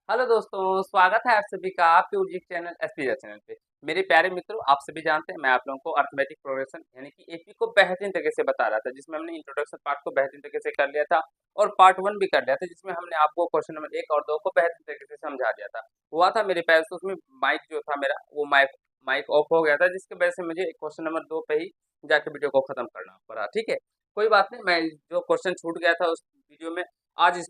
Hello दोस्तों, स्वागत है आप सभी का आपके उर्जित चैनल एसपीएस चैनल पे। मेरे प्यारे मित्रों, आप सभी जानते हैं मैं आप लोगों को अर्थमेटिक प्रोग्रेशन यानी कि एपी को बेहतरीन तरीके से बता रहा था, जिसमें हमने इंट्रोडक्शन पार्ट को बेहतरीन तरीके से कर लिया था और पार्ट 1 भी कर लिया था, जिसमें हमने आपको क्वेश्चन नंबर 1 और 2 को बेहतरीन तरीके से समझा दिया था। हुआ था मेरे पैर, तो उसमें माइक जो था मेरा वो माइक माइक ऑफ हो गया था, जिसकी वजह से मुझे क्वेश्चन नंबर 2 पे ही जाके वीडियो को खत्म करना पड़ा। ठीक है, कोई बात नहीं, मैं जो क्वेश्चन छूट गया था उस वीडियो में आज इस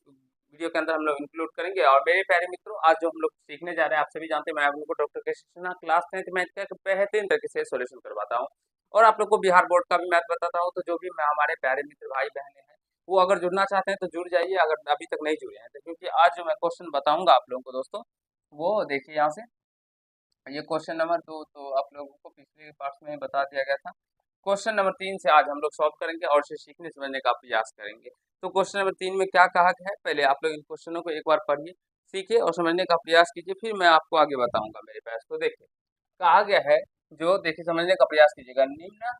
वीडियो के अंदर हम लोग इंक्लूड करेंगे। और मेरे प्यारे मित्रों, आज जो हम लोग सीखने जा रहे हैं, आप सभी जानते हैं मैं आप लोगों को डॉक्टर के शिक्षण क्लास 10th मैथ का एक बेहतरीन तरीके से सॉल्यूशन करवाता हूँ और आप लोग को बिहार बोर्ड का भी मैथ बताता हूँ। तो जो भी मैं हमारे प्यारे मित्र भाई बहने हैं वो अगर जुड़ना चाहते हैं तो जुड़ जाइए, अगर अभी तक नहीं जुड़े हैं तो, क्योंकि आज जो मैं क्वेश्चन बताऊंगा आप लोगों को दोस्तों, वो देखिए यहाँ से। ये क्वेश्चन नंबर 2 तो आप लोगों को पिछले पार्ट में बता दिया गया था। क्वेश्चन नंबर 3 से आज हम लोग सॉल्व करेंगे और इसे सीखने समझने का प्रयास करेंगे। तो क्वेश्चन नंबर 3 में क्या कहा गया है, पहले आप लोग इन क्वेश्चनों को एक बार पढ़िए, सीखिए और समझने का प्रयास कीजिए, फिर मैं आपको आगे बताऊंगा मेरे पास। तो देखिए कहा गया है, जो देखिए समझने का प्रयास कीजिएगा। निम्न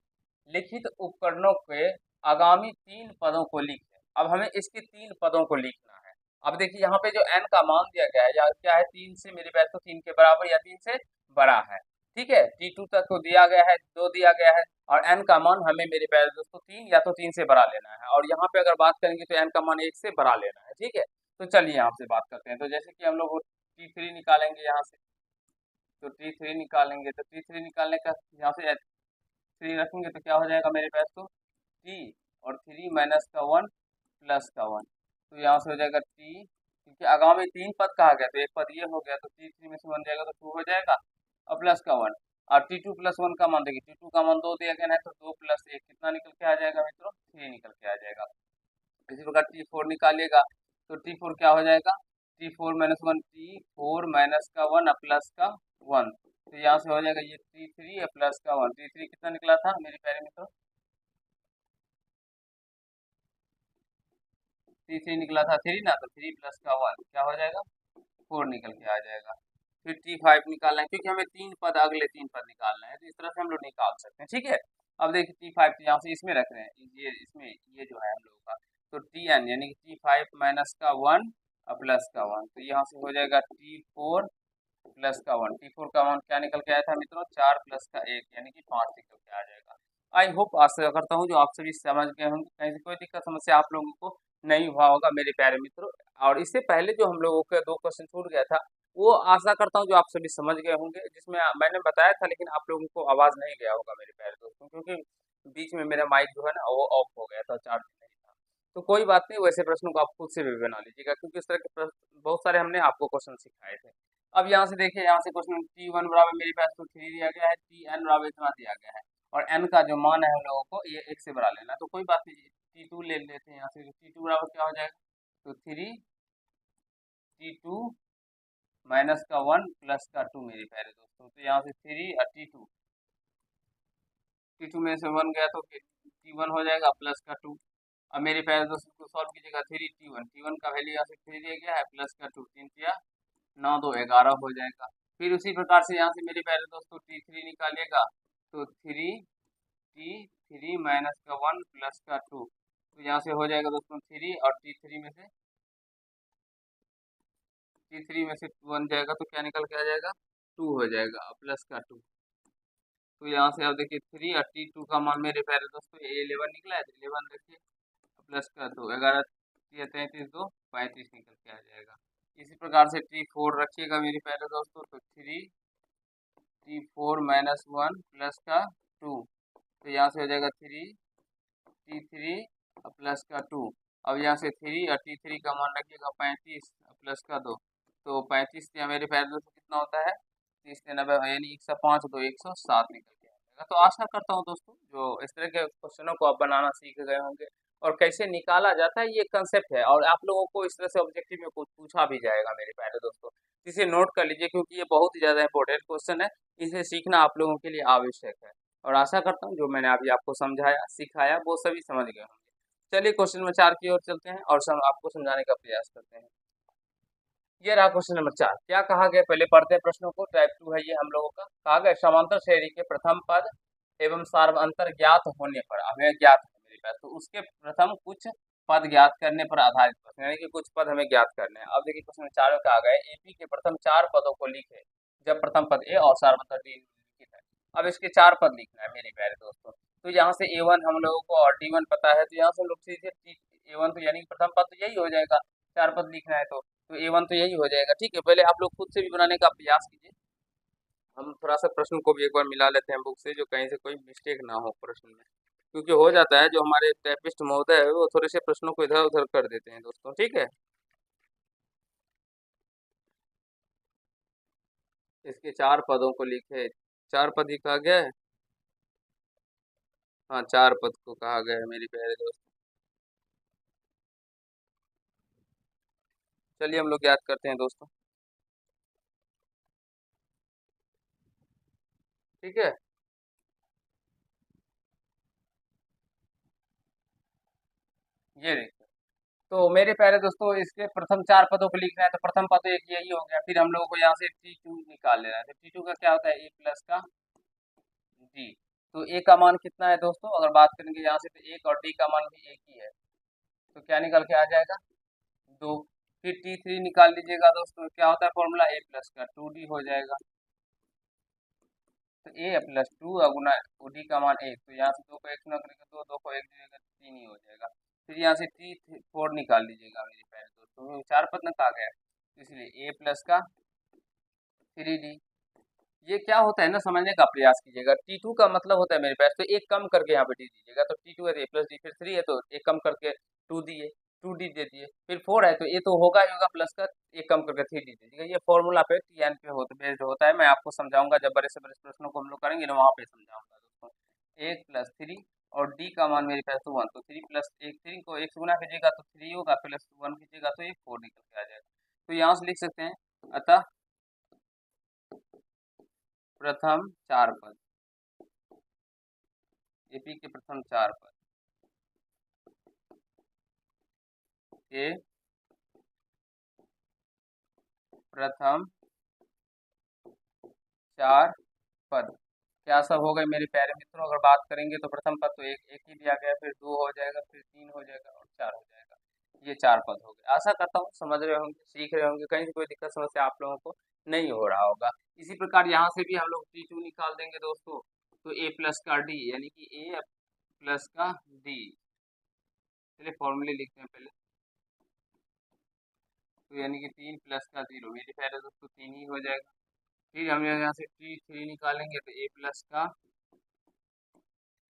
लिखित उपकरणों के आगामी 3 पदों को लिखें। अब हमें इसके 3 पदों को लिखना है। अब देखिए यहाँ पे जो n का मान दिया गया है, यहाँ क्या है, 3 से मेरे पास तो 3 के बराबर या 3 से बड़ा है। ठीक है, T2 तक को दिया गया है, 2 दिया गया है और n का मान हमें मेरे प्यारे दोस्तों 3 या तो 3 से बड़ा लेना है। और यहाँ पे अगर बात करेंगे तो n का मान 1 से बड़ा लेना है। ठीक है, तो चलिए यहाँ से बात करते हैं। तो जैसे कि हम लोग T3 निकालेंगे यहाँ से, तो T3 निकालेंगे तो T3 निकालने का यहाँ से 3 रखेंगे तो क्या हो जाएगा मेरे पास, तो T और 3 माइनस का 1 प्लस का 1, तो यहाँ से हो जाएगा T, क्योंकि आगामी 3 पद कहा गया तो एक पद ये हो गया, तो T3 में से 1 जाएगा तो 2 हो जाएगा और प्लस का 1। और T2 प्लस 1 का मान देखिए, T2 का मान 2 दिया गया है तो 2 प्लस 1 कितना निकल के आ जाएगा मित्रों, 3 निकल के आ जाएगा। इसी प्रकार T4 निकालिएगा तो T4 क्या हो जाएगा, T4 माइनस 1, T4 माइनस का 1 प्लस का 1, तो यहाँ से हो जाएगा ये T3 प्लस का 1। T3 कितना निकला था मेरे प्यारे मित्रों, T3 निकला था 3 ना, तो 3 प्लस का 1 क्या हो जाएगा, 4 निकल के आ जाएगा। फिर T5 निकालना है, क्योंकि हमें 3 पद अगले 3 पद निकालना है, तो इस तरह से हम लोग निकाल सकते हैं। ठीक है, अब देखिए T5 यहाँ से इसमें रख रहे हैं, ये इसमें ये जो है हम लोगों का, तो Tn यानी कि T5 माइनस का 1 और प्लस का 1, तो यहाँ से हो जाएगा T4 प्लस का 1। T4 का 1 क्या निकल के आया था मित्रों, 4 प्लस का 1 यानी कि 5 निकल के आ जाएगा। आई होप, आशा करता हूँ जो आप सभी समझ गए होंगे, कहीं से कोई दिक्कत समस्या आप लोगों को नहीं हुआ होगा मेरे प्यारे मित्रों। और इससे पहले जो हम लोगों के 2 क्वेश्चन छूट गया था, वो आशा करता हूँ जो आप सभी समझ गए होंगे, जिसमें मैंने बताया था लेकिन आप लोगों को आवाज़ नहीं गया होगा मेरे प्यारे दोस्तों, क्योंकि बीच में मेरा माइक जो है ना वो ऑफ हो गया था, चार्ज नहीं था। तो कोई बात नहीं, वैसे प्रश्नों को आप खुद से भी बना लीजिएगा, क्योंकि इस तरह के प्रश्न बहुत सारे हमने आपको क्वेश्चन सिखाए थे। अब यहाँ से देखिए, यहाँ से क्वेश्चन T1 बराबर मेरे पास तो 3 दिया गया है, Tn बराबर इतना दिया गया है और n का जो मान है हम लोगों को ये 1 से बड़ा लेना है। तो कोई बात नहीं, T2 ले लेते हैं यहाँ से, T2 बराबर क्या हो जाएगा, तो 3 T2 माइनस का 1 प्लस का 2 मेरे प्यारे दोस्तों, तो यहाँ से 3 और T2 में से 1 गया तो T1 हो जाएगा प्लस का 2। अब मेरे प्यारे दोस्तों को सॉल्व कीजिएगा, 3 T1 का वैल्यू यहाँ से 3 दिया गया है प्लस का 2, 3 या 9 2 11 हो जाएगा। फिर उसी प्रकार से यहाँ से मेरे प्यारे दोस्तों T3 निकालिएगा, तो 3 माइनस का 1 प्लस का 2, तो यहाँ से हो जाएगा दोस्तों 3 और T3 में से 1 जाएगा तो क्या निकल के आ जाएगा, 2 हो जाएगा प्लस का 2। तो यहाँ से आप देखिए 3 और T2 का मान मेरे प्यारे दोस्तों ये 11 निकला है, तो 11 देखिए प्लस का 2, 11 33 2 35 निकल के आ जाएगा। इसी प्रकार से T4 रखिएगा मेरे प्यारे दोस्तों, तो 3 T4 माइनस 1 प्लस का 2, तो यहाँ से हो जाएगा 3 T3 प्लस का 2। अब यहाँ से 3 और T3 का मान रखिएगा 35 प्लस का 2, तो 35 या मेरे प्यारे दोस्तों कितना होता है, 30 90 यानी 105 तो 107 निकल के आ जाएगा। तो आशा करता हूँ दोस्तों जो इस तरह के क्वेश्चनों को आप बनाना सीख गए होंगे और कैसे निकाला जाता है ये कंसेप्ट है, और आप लोगों को इस तरह से ऑब्जेक्टिव में कुछ पूछा भी जाएगा मेरे प्यारे दोस्तों। इसे नोट कर लीजिए, क्योंकि ये बहुत ही ज़्यादा इंपॉर्टेंट क्वेश्चन है, इसे सीखना आप लोगों के लिए आवश्यक है। और आशा करता हूँ जो मैंने अभी आपको समझाया सिखाया वो सभी समझ गए होंगे। चलिए क्वेश्चन नंबर 4 की ओर चलते हैं और आपको समझाने का प्रयास करते हैं। ये रहा क्वेश्चन नंबर 4, क्या कहा गया, पहले पढ़ते हैं प्रश्नों को। टाइप 2 है ये हम लोगों का। कहा गया समांतर श्रेणी के प्रथम पद एवं सार्वअंतर ज्ञात होने पर, हमें ज्ञात है मेरे पास, तो उसके प्रथम कुछ पद ज्ञात करने पर आधारित प्रश्न, यानी कि कुछ पद हमें ज्ञात करने हैं। अब देखिए क्वेश्चन 4 में कहा गया है एपी के प्रथम 4 पदों को लिखे जब प्रथम पद ए और सार्वंतर डी निम्नलिखित है। अब इसके 4 पद लिखना है मेरे प्यारे दोस्तों। तो यहाँ से A1 हम लोगों को और D1 पता है, तो यहाँ से हम लोग सीधे A1 तो यानी कि प्रथम पद तो यही हो जाएगा, 4 पद लिखना है तो A1 तो यही हो जाएगा। ठीक है, पहले आप लोग खुद से भी बनाने का प्रयास कीजिए। हम थोड़ा सा प्रश्न को भी एक बार मिला लेते हैं बुक से, जो कहीं से कोई मिस्टेक ना हो प्रश्न में, क्योंकि हो जाता है जो हमारे टाइपिस्ट महोदय है वो थोड़े से प्रश्नों को इधर उधर कर देते हैं दोस्तों। ठीक है, इसके 4 पदों को लिखे, 4 पद ही कहा गया है। हाँ, 4 पद को कहा गया है मेरे प्यारे दोस्त। चलिए हम लोग याद करते हैं दोस्तों। ठीक है, ये देखिए, तो मेरे प्यारे दोस्तों इसके प्रथम 4 पदों को लिखना है, तो प्रथम पद एक यही हो गया। फिर हम लोगों को यहाँ से T2 निकाल लेना है। तो T2 का क्या होता है, ए प्लस का डी। तो ए का मान कितना है दोस्तों, अगर बात करेंगे यहाँ से, तो एक और डी का मान भी एक ही है, तो क्या निकल के आ जाएगा, 2। फिर T3 निकाल लीजिएगा दोस्तों, क्या होता है फॉर्मूला, ए प्लस का 2D हो जाएगा। तो ए प्लस 2 गुना डी का मान 1, तो यहाँ से 2 को 1 गुना करेंगे 2, 2 को 1 देगा 3 ही हो जाएगा। फिर यहाँ से T4 निकाल लीजिएगा मेरे प्यारे दोस्तों, 4 पद न कहा गया है, तो इसलिए ए प्लस का 3D। ये क्या होता है ना, समझने का प्रयास कीजिएगा। T2 का मतलब होता है मेरे पास, तो एक कम करके यहाँ पे डी दीजिएगा, तो T2 है तो ए प्लस डी, फिर 3 है तो एक कम करके 2 दिए, 2D दे दिए, फिर 4 है तो ये तो होगा ही होगा, प्लस का एक कम करके 3D दे दीजिएगा। ये फॉर्मूला पे TN पे बेस्ड होता है। मैं आपको समझाऊंगा जब बड़े से बड़े प्रश्नों को हम लोग करेंगे ना, वहाँ पे समझाऊंगा दोस्तों। 1 प्लस 3 और डी का मान मेरे पास तो 1, तो 3 प्लस 1, 3 को 1 से गुना कीजिएगा तो 3 होगा, प्लस 1 कीजिएगा तो ये 4 निकल के आ जाएगा। तो यहाँ से लिख सकते हैं, अतः प्रथम 4 पद, एपी के प्रथम 4 पद के प्रथम 4 पद क्या सब हो गए मेरे प्यारे मित्रों। अगर बात करेंगे तो प्रथम पद तो एक एक ही दिया गया, फिर 2 हो जाएगा, फिर 3 हो जाएगा और 4 हो जाएगा। ये 4 पद हो गए। आशा करता हूँ समझ रहे होंगे, सीख रहे होंगे, कहीं से कोई दिक्कत समस्या आप लोगों को नहीं हो रहा होगा। इसी प्रकार यहाँ से भी हम लोग T2 निकाल देंगे दोस्तों, तो ए प्लस का डी, यानी कि ए प्लस का डी। चलिए फॉर्मूले लिखते हैं पहले, तो यानी कि 3 प्लस का 0, मेरे प्यारे दोस्तों 3 ही हो जाएगा। फिर हम यहाँ से T3 निकालेंगे, तो ए प्लस का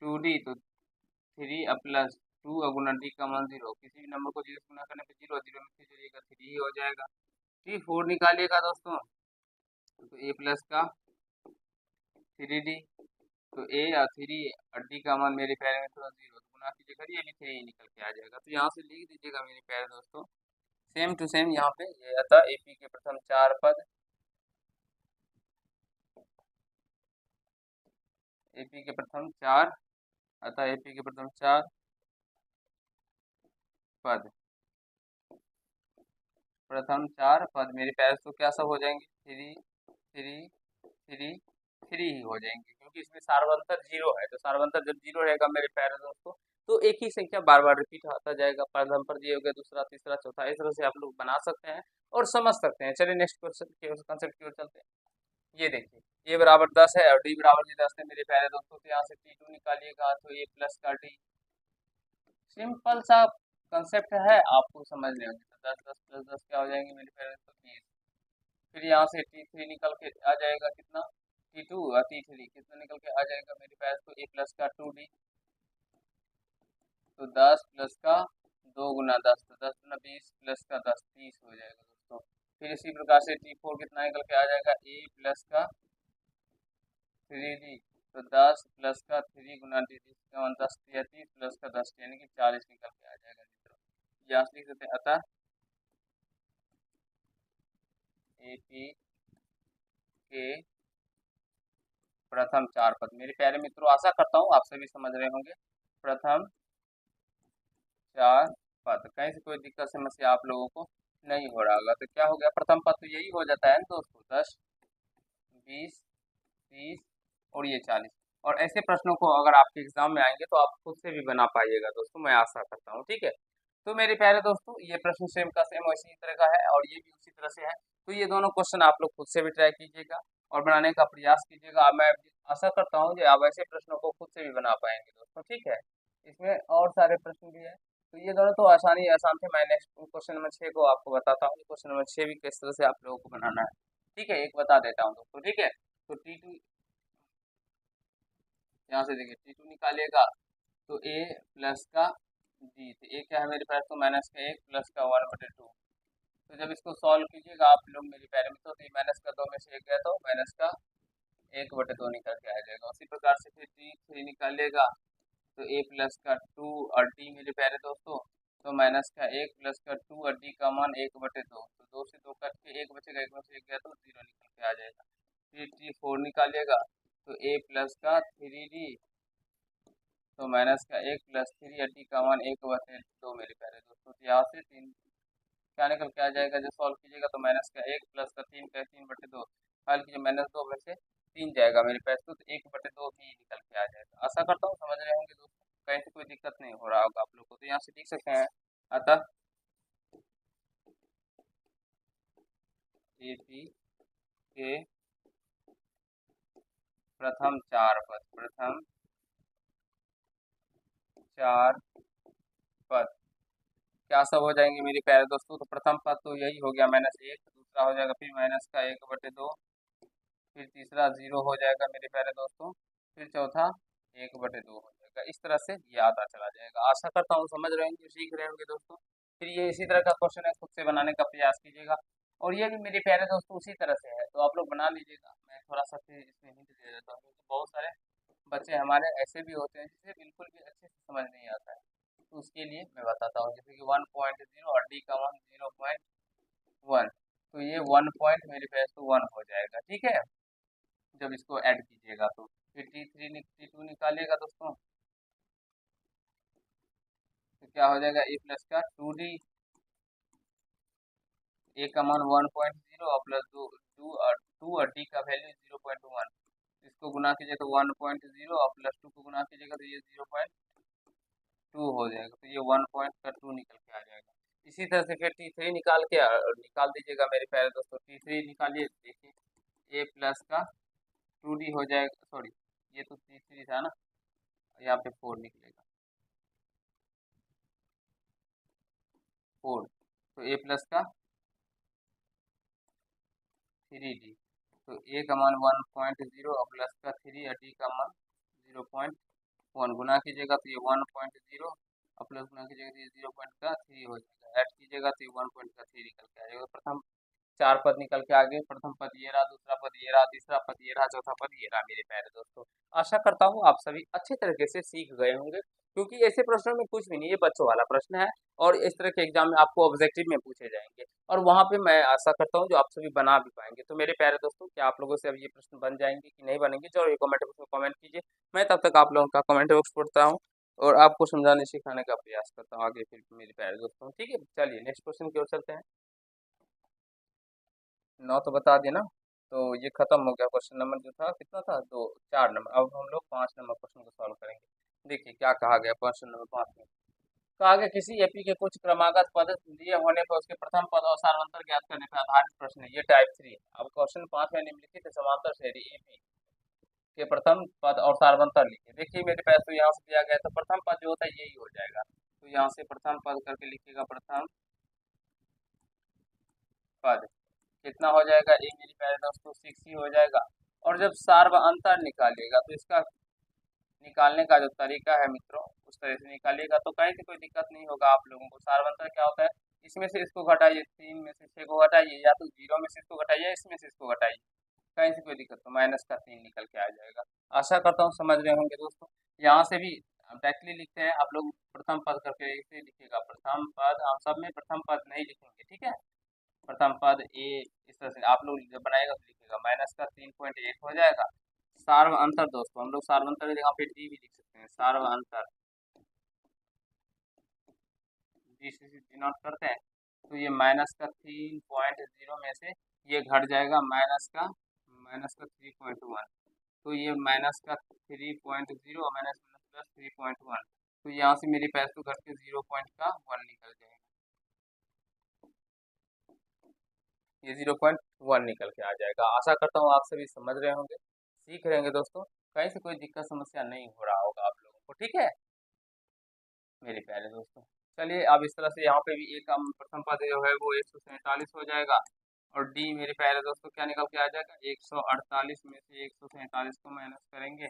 2D, तो 3 प्लस 2 गुना डी का मान 0, किसी भी नंबर को 0 से गुना करने पे 0 0 में 3 चलिएगा 3 ही हो जाएगा। T4 निकालिएगा दोस्तों, तो ए प्लस का 3D, तो ए और 3 और डी का मान मेरे प्यारे में थोड़ा 0, तो गुना कीजिएगा ये भी 3 ही निकल के आ जाएगा। तो यहाँ से लिख दीजिएगा मेरे प्यारे दोस्तों, सेम टू सेम यहाँ पे ये आता एपी के प्रथम 4 पद, एपी के प्रथम 4, अतः एपी के प्रथम 4 पद, प्रथम 4 पद मेरे प्यारे तो क्या सब हो जाएंगे, 3 3 3 3 ही हो जाएंगे, क्योंकि इसमें सार्वंतर 0 है। तो सार्वंतर जब 0 रहेगा मेरे प्यारे दोस्तों, तो एक ही संख्या बार बार रिपीट होता जाएगा। प्रथम पर ये हो गया, दूसरा, तीसरा, चौथा, इस तरह से आप लोग बना सकते हैं और समझ सकते हैं। चलिए नेक्स्ट क्वेश्चन के उस कंसेप्ट की ओर चलते हैं। ये देखिए, ए बराबर 10 है और डी बराबर भी 10 है मेरे प्यारे दोस्तों, तो यहाँ से T2 निकालिएगा, तो ए प्लस का डी, सिंपल सा कंसेप्ट है, आपको समझ लेंगे। तो 10 10 प्लस 10 क्या हो जाएंगे मेरे प्यारे दोस्तों, 20। फिर यहाँ से T3 निकल के आ जाएगा कितना, T2 और T3 कितना निकल के आ जाएगा मेरे पास, तो ए प्लस का 2D, तो 10 प्लस का 2 गुना 10, तो 10 गुना 20 प्लस का 10, 30 हो जाएगा दोस्तों। फिर इसी प्रकार से T4 कितना निकल के आ जाएगा, ए प्लस का 3D, तो 10 प्लस का 3 गुना डी, 10 30 प्लस का 10 यानी कि 40 निकल के आ जाएगा मित्रों। यहाँ से लिख देते हैं, अतः एपी के प्रथम 4 पद मेरे प्यारे मित्रों, आशा करता हूँ आप सभी समझ रहे होंगे। प्रथम 4 पद, कहीं से कोई दिक्कत समस्या आप लोगों को नहीं हो रहा होगा। तो क्या हो गया, प्रथम पद तो यही हो जाता है दोस्तों, 10 20 30 और ये 40। और ऐसे प्रश्नों को अगर आपके एग्जाम में आएंगे तो आप खुद से भी बना पाइएगा दोस्तों, मैं आशा करता हूँ। ठीक है, तो मेरे प्यारे दोस्तों ये प्रश्न सेम का सेम इसी तरह का है और ये भी उसी तरह से है। तो ये दोनों क्वेश्चन आप लोग खुद से भी ट्राई कीजिएगा और बनाने का प्रयास कीजिएगा। मैं आशा करता हूँ कि आप ऐसे प्रश्नों को खुद से भी बना पाएंगे दोस्तों, ठीक है। इसमें और सारे प्रश्न भी है, तो ये दोनों तो आसान थे। मैं नेक्स्ट क्वेश्चन नंबर 6 को आपको बताता हूँ। क्वेश्चन नंबर 6 भी किस तरह से आप लोगों को बनाना है, ठीक है। एक बता देता हूँ दोस्तों, ठीक है। तो T2 यहाँ से देखिए T2 निकालिएगा तो a प्लस का d, तो a क्या है मेरे पास, तो माइनस का 1 प्लस का 1/2। तो जब इसको सॉल्व कीजिएगा आप लोग मेरे प्यारे मित्रों, तो माइनस का 2 में से 1 गया तो माइनस का 1/2 निकल के आ जाएगा। उसी प्रकार से फिर T3 निकालिएगा तो a प्लस का 2 और d मेरे प्यारे दोस्तों, तो माइनस का 1 प्लस का 2 और d का मान 1/2। तो 2 से 2 कट के 1 बचेगा, 1 में से 1 गया तो 0 निकल के आ जाएगा। फिर T4 निकालिएगा तो a प्लस का 3d, तो माइनस का 1 प्लस 3 और d का मान 1/2 मेरे प्यारे दोस्तों। तो यहाँ से 3 क्या निकल के आ जाएगा, जब सॉल्व कीजिएगा तो माइनस का 1 प्लस का 3 का 3/2, हल कीजिए -2 में से 3 जाएगा मेरे पास, तो 1/2 भी निकल के आ जाएगा। आशा करता हूँ समझ रहे होंगे दोस्तों, कहीं से कोई दिक्कत नहीं हो रहा होगा आप लोग को। तो यहाँ से देख सकते हैं, अतः AP के प्रथम 4 पद क्या सब हो जाएंगे मेरे प्यारे दोस्तों। तो प्रथम पद तो यही हो गया -1, दूसरा हो जाएगा फिर माइनस का 1/2, फिर तीसरा 0 हो जाएगा मेरे प्यारे दोस्तों, फिर चौथा 1/2 हो जाएगा। इस तरह से ये आता चला जाएगा। आशा करता हूँ समझ रहे होंगे, सीख रहे होंगे दोस्तों। फिर ये इसी तरह का क्वेश्चन है, खुद से बनाने का प्रयास कीजिएगा। और ये भी मेरे प्यारे दोस्तों उसी तरह से है, तो आप लोग बना लीजिएगा। मैं थोड़ा सा फिर इसमें हिंट दे देता हूँ, क्योंकि बहुत सारे बच्चे हमारे ऐसे भी होते हैं जिसे बिल्कुल भी अच्छे से समझ नहीं आता है। तो उसके लिए मैं बताता हूँ, जैसे कि 1.0 और डी का मान 0.1, तो ये 1 पॉइंट मेरे पास तो 1 हो जाएगा, ठीक है। जब इसको ऐड कीजिएगा तो फिर T2 निकालिएगा दोस्तों, तो क्या हो जाएगा, a प्लस का 2d, a का मान 1.0 और प्लस 2 और d का वैल्यू 0.1। इसको गुना कीजिए तो 1.0 और प्लस 2 को गुना कीजिएगा तो ये 0.2 हो जाएगा। तो ये 1.2 निकल के आ जाएगा। इसी तरह से फिर T3 निकाल दीजिएगा मेरे प्यारे दोस्तों। T3 निकालिए, देखिए a प्लस का 2d हो जाएगा, सॉरी ये तो T3 था ना, यहाँ पे 4 निकलेगा, 4। तो a प्लस का 3d, तो a का मान 1.0 और प्लस का 3 और d का मान 0.1, गुना कीजिएगा तो ये 1.0 और प्लस गुना कीजिएगा तो ये 0.3 हो जाएगा। ऐड कीजिएगा तो ये 1.3 निकल के आ जाएगा। प्रथम 4 पद निकल के आ गए। प्रथम पद ये रहा, दूसरा पद ये रहा, तीसरा पद ये रहा, चौथा पद ये रहा मेरे प्यारे दोस्तों। आशा करता हूँ आप सभी अच्छे तरीके से सीख गए होंगे, क्योंकि ऐसे प्रश्नों में कुछ भी नहीं, ये बच्चों वाला प्रश्न है और इस तरह के एग्जाम में आपको ऑब्जेक्टिव में पूछे जाएंगे और वहां पे मैं आशा करता हूँ जो आप सभी बना भी पाएंगे। तो मेरे प्यारे दोस्तों, क्या आप लोगों से अब ये प्रश्न बन जाएंगे कि नहीं बनेंगे, चलो ये कमेंट बॉक्स में कमेंट कीजिए। मैं तब तक आप लोगों का कमेंट बॉक्स पढ़ता हूँ और आपको समझाने सिखाने का प्रयास करता हूँ आगे फिर मेरे प्यारे दोस्तों, ठीक है। चलिए नेक्स्ट क्वेश्चन की ओर चलते हैं। 9 तो बता दिया ना, तो ये खत्म हो गया। क्वेश्चन नंबर जो था कितना था, 2 4 नंबर। अब हम लोग 5 नंबर क्वेश्चन को सॉल्व करेंगे। देखिए क्या कहा गया क्वेश्चन नंबर 5 में। कहा गया किसी एपी के कुछ क्रमागत पद दिए होने पर उसके प्रथम पद और सारांतर ज्ञात करने पर आधारित प्रश्न है। ये टाइप 3 है। अब क्वेश्चन 5 है, निम्नलिखित समांतर श्रेणी एपी के प्रथम पद और सारांतर लिखिए। देखिए मेरे पास तो यहाँ से दिया गया, तो प्रथम पद जो होता है यही हो जाएगा, तो यहाँ से प्रथम पद करके लिखिएगा। प्रथम पद कितना हो जाएगा, ए मेरी प्यारे दोस्तों 6 ही हो जाएगा। और जब सार्वअंतर निकालिएगा तो इसका निकालने का जो तरीका है मित्रों, उस तरह से निकालिएगा तो कहीं से कोई दिक्कत नहीं होगा आप लोगों को। सार्वअंतर क्या होता है, इसमें से इसको घटाइए, 3 में से 6 को घटाइए, या तो 0 में से इसको घटाइए, इसमें से इसको घटाइए, कहीं से कोई दिक्कत, तो माइनस का 3 निकल के आ जाएगा। आशा करता हूँ समझ रहे होंगे दोस्तों। यहाँ से भी डायरेक्टली लिखते हैं, आप लोग प्रथम पद करके इसे लिखिएगा। प्रथम पद, हम सब में प्रथम पद नहीं लिखेंगे, ठीक है। प्रथम पद ए, इस तरह से आप लोग जब बनाएगा तो लिखिएगा। माइनस का 3.8 हो जाएगा। सार्व अंतर दोस्तों, हम लोग सार्व अंतर यहाँ पे डी भी लिख सकते हैं। सार्व अंतर डी से डिनोट करते हैं, तो ये माइनस का 3.0 में से ये घट जाएगा माइनस का 3.1, तो ये माइनस का 3.0 माइनस प्लस 3.1, तो यहाँ से मेरे पैर तो घट के 0.1 निकल जाएगा, ये 0.1 निकल के आ जाएगा। आशा करता हूँ आप सभी समझ रहे होंगे, सीख रहे होंगे दोस्तों, कहीं से कोई दिक्कत समस्या नहीं हो रहा होगा आप लोगों को। ठीक है मेरे प्यारे दोस्तों, चलिए अब इस तरह से यहाँ पे भी एक प्रथम पद जो है वो 147 हो जाएगा, और डी मेरे प्यारे दोस्तों क्या निकल के आ जाएगा, 148 में से 147 को माइनस करेंगे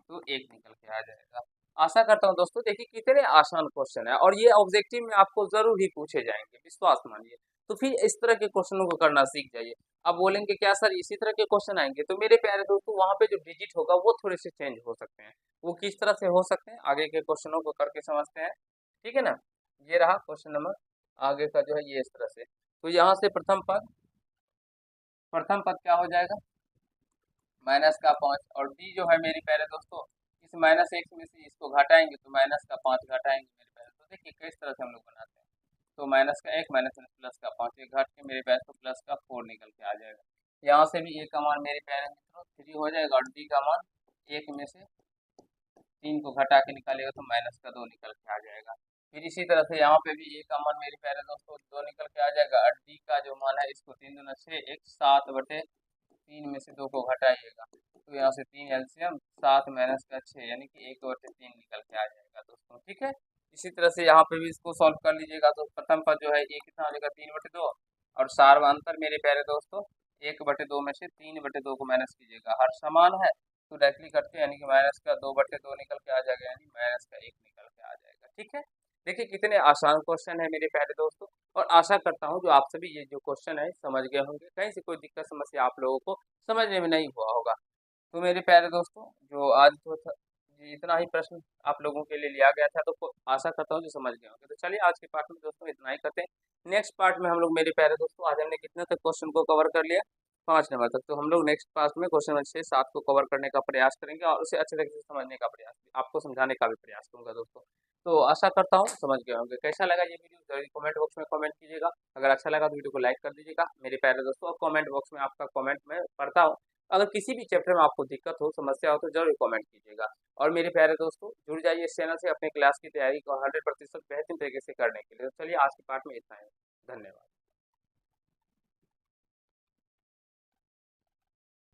तो 1 निकल के आ जाएगा। आशा करता हूँ दोस्तों, देखिए कितने आसान क्वेश्चन है, और ये ऑब्जेक्टिव में आपको जरूर ही पूछे जाएंगे, विश्वास मानिए। तो फिर इस तरह के क्वेश्चनों को करना सीख जाइए। अब बोलेंगे क्या सर इसी तरह के क्वेश्चन आएंगे, तो मेरे प्यारे दोस्तों वहां पे जो डिजिट होगा वो थोड़े से चेंज हो सकते हैं। वो किस तरह से हो सकते हैं आगे के क्वेश्चनों को करके समझते हैं। ठीक है ना, ये रहा क्वेश्चन नंबर, आगे का जो है ये इस तरह से। तो यहाँ से प्रथम पद क्या हो जाएगा, -5, और डी जो है मेरे प्यारे दोस्तों, इस -1 में से इसको घटाएंगे तो -5 घटाएंगे मेरे प्यारे। तो देखिए किस तरह से हम लोग बनाते हैं, तो -1 माइनस +5, ये घट के मेरे प्यारे तो +4 निकल के आ जाएगा। यहाँ से भी ए का मान मेरे प्यारे मित्रों 3 हो जाएगा, और डी का मान 1 में से 3 को घटा के निकालेगा तो -2 निकल के आ जाएगा। फिर इसी तरह से यहाँ पे भी ए का मान मेरे प्यारे दोस्तों 2 निकल के आ जाएगा, और डी का जो मान है इसको 3 दूना 6, 7/3 में से 2 को घटाइएगा तो यहाँ से 3 एलसीएम 7 माइनस का 6 यानी कि 1/3 निकल के आ जाएगा दोस्तों। ठीक है, इसी तरह से यहाँ पे भी इसको सॉल्व कर लीजिएगा, तो प्रथम पद जो है ये कितना हो जाएगा 3/2, और सार्वंतर मेरे प्यारे दोस्तों 1/2 में से 3/2 को माइनस कीजिएगा, हर समान है तो डायरेक्टली करते हैं, यानी कि -2/2 निकल के आ जाएगा, यानी -1 निकल के आ जाएगा। ठीक है, देखिए कितने आसान क्वेश्चन है मेरे प्यारे दोस्तों, और आशा करता हूँ जो आप सभी ये जो क्वेश्चन है समझ गए होंगे, कहीं से कोई दिक्कत समस्या आप लोगों को समझने में नहीं हुआ होगा। तो मेरे प्यारे दोस्तों जो आज तो जी इतना ही प्रश्न आप लोगों के लिए लिया गया था, तो आशा करता हूँ जो समझ गए होंगे। तो चलिए आज के पार्ट में दोस्तों इतना ही करते हैं। नेक्स्ट पार्ट में हम लोग मेरे प्यारे दोस्तों, आज हमने कितने तक क्वेश्चन को कवर कर लिया, 5 नंबर तक। तो हम लोग नेक्स्ट पार्ट में क्वेश्चन नंबर 6-7 को कवर करने का प्रयास करेंगे, और उसे अच्छे तरीके से समझने का प्रयास, आपको समझाने का भी प्रयास करूंगा दोस्तों। तो आशा करता हूँ समझ गए होंगे। कैसा लगा ये वीडियो जरूर कमेंट बॉक्स में कमेंट कीजिएगा। अगर अच्छा लगा तो वीडियो को लाइक कर दीजिएगा मेरे प्यारे दोस्तों, और कमेंट बॉक्स में आपका कमेंट मैं पढ़ता हूँ। अगर किसी भी चैप्टर में आपको दिक्कत हो, समस्या हो, तो जरूर कमेंट कीजिएगा। और मेरे प्यारे दोस्तों जुड़ जाइए इस चैनल से अपने क्लास की तैयारी को 100% बेहतरीन तरीके से करने के लिए। तो चलिए आज के पार्ट में इतना ही, धन्यवाद।